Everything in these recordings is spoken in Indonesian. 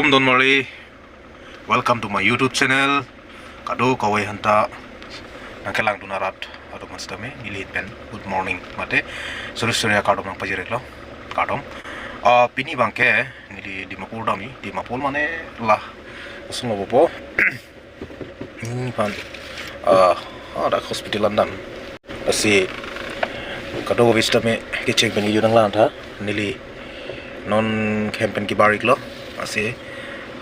Assalamualaikum Don Mari. Welcome to my YouTube channel. Kado kawai hanta nangkelang dunarat atau mas dame nilit pen. Good morning mate. Suri kadom nang pajirek lo. Kadom. Pini bangke nili di mapul dami. Di mapul mane lah. Semua bobo. Ini pan. Ada hospital London. Asi kado wis dame kecek beni yunang lanta nili non campaign ki barik lo. Asi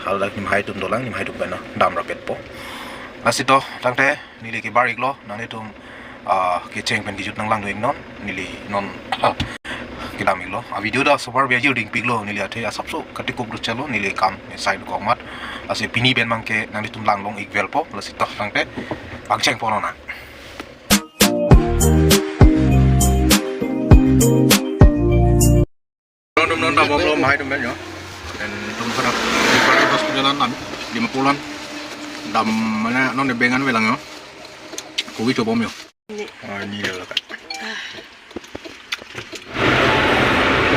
hal dak nim haidum dolang nim haidum bena dam rapet po asi to tangte nili ki barik lo nang itum ki cheng pen ki jut nang lang doing non nili non ki dam lo a video da super be juding pik lo nili athe asapso katikop ru chalo nili kam side ko mat asi pini ben mangke nang itum lang long ikvel po asi to tangte ang cheng po na non da mo lo haidum ben yo dan tumper di hospitalan 50-an dam mana non bengan welang yo kuwi coba yo ini dia lah kan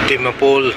Timapol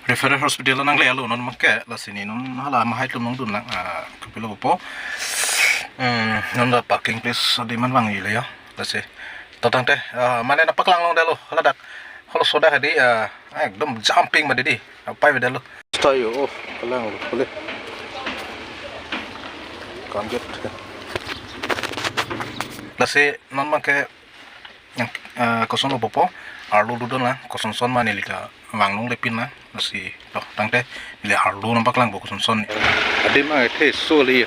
referral hospital nang lelo non make la sini non hala mahai tum nong dun lang kapilo po non da parking place di man bang ile ya la se totang teh mana na paklang long dalo hala dak holo soda hadi ekdom jumping made di apa be dalo tayo oh kalang boleh kaget la se non make yang kosong lo popo arlu dudon lah kosong son mana lika wangnung lepin lah masih toh tangte nilai arlu nampak lang kosong son ada mah itu soli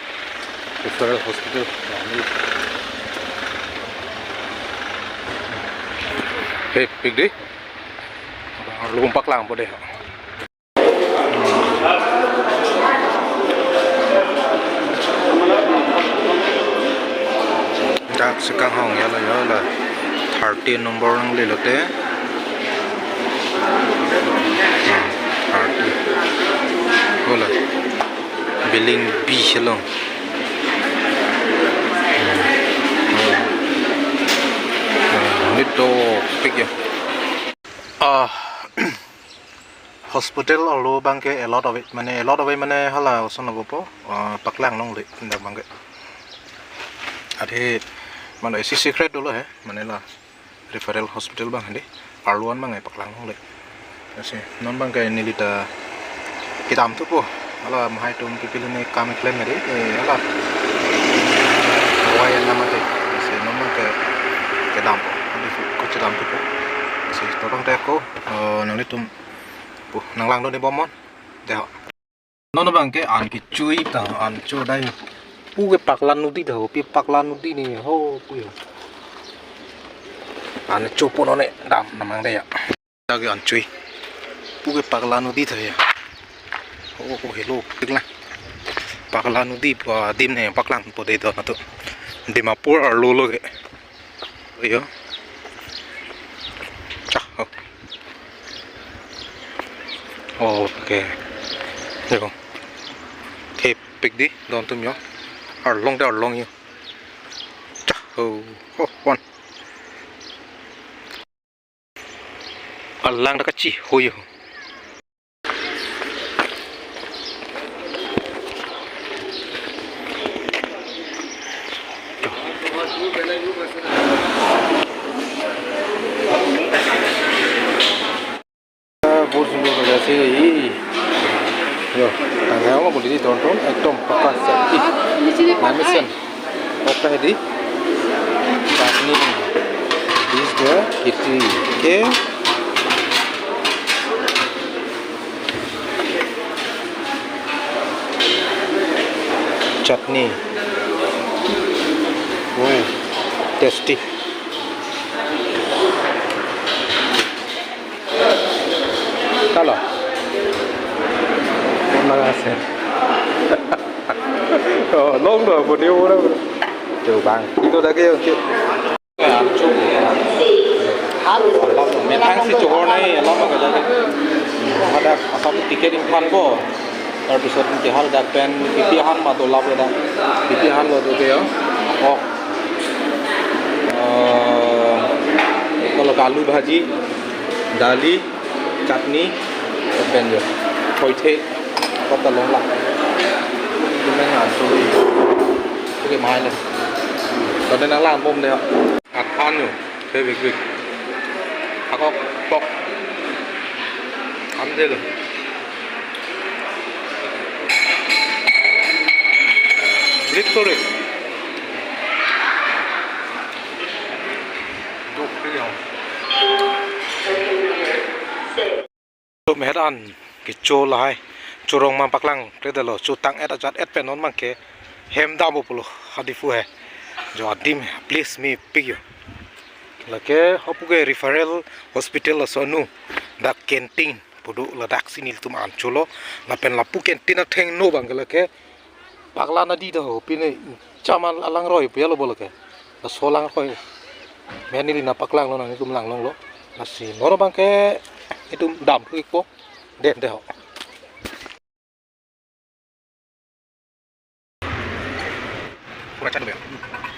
referral hospital pik deh arlu nampak lang boleh jak sekang hong ya lah 13 nomor nang lelote bola billing B shalong nito pick ya hospital allo bangke a lot of it mane hala sono bopo paklang nong le tindak bangke ade mana isi secret dulu ya mana lah referral hospital bang handi arluan bang ay paklang nong le kasi non bang kay nilita kitam tu po ala mahai tum pipil ni kami claim ni ala wayan nama te kasi non bang kay kitam po andi ko kitam tu po kasi tolong te ko nang litum po nang lang do ni bomon deho non bang kay an ki chui ta an chu dai pu ke paklan nudi dah pi paklan nudi ni ho pu yo an chu po no ne dam namang de ya ta ke an chui pu ke paklan nudi tha ya oh hello pikla paklan nudi pa dim ne paklan po de to na to Dimapur arlo lo ke yo cha oh okay yo ke pik di don tum yo arlong yo cha oh one alang da kachi hoyo yo tanggal mo boleh ditonton ekdom pakas sakti namisen oke di ini this the kiti ke chutney wow tasty kalau terima kasih. Oh, long rồi, video đâu. Jauh bang. Itu lagi untuk memang si Johor này lắm mà cái đó ada asal tiket impan po terpisah nanti hal dakpen pipihan mah dolap ada pipihan lo tu ya oh kalau kalu bhaji dali chutney dakpen jo thoi the có tờ lông lắc chúng mình ăn xôi cái mai nàyตอนนี้นั่งล่างบ่มเลยครับอัดพันอยู่เคยวิกแล้วก็ปอกพันได้เลยลิตรเลยดูเปรี้ยวตัวเมดันกิโจลายจูรองมาปักลังเรื่องเดลจูตังเอ็ดอาจารย์เอ็ดเป็นนนมังเกเฮมดาบุปลุฮัดดิฟูเฮजो आदमी प्लीज मी pick you लगे हपुगे referral hospital Sonu दा कैंटीन पुदु लदाक सिनिल तुम आंचोलो लापेन लापु कैंटीन थेंग नो बांग लगे पागला नदी द हो पिने चामान अलांग रोय पियालो बोलके दा सोलांग रोय मेनी ना पागलांग लो ना तुम लांग लो नसी नोरो बांके itu dam tu ikpo den de ho kurang cadu ya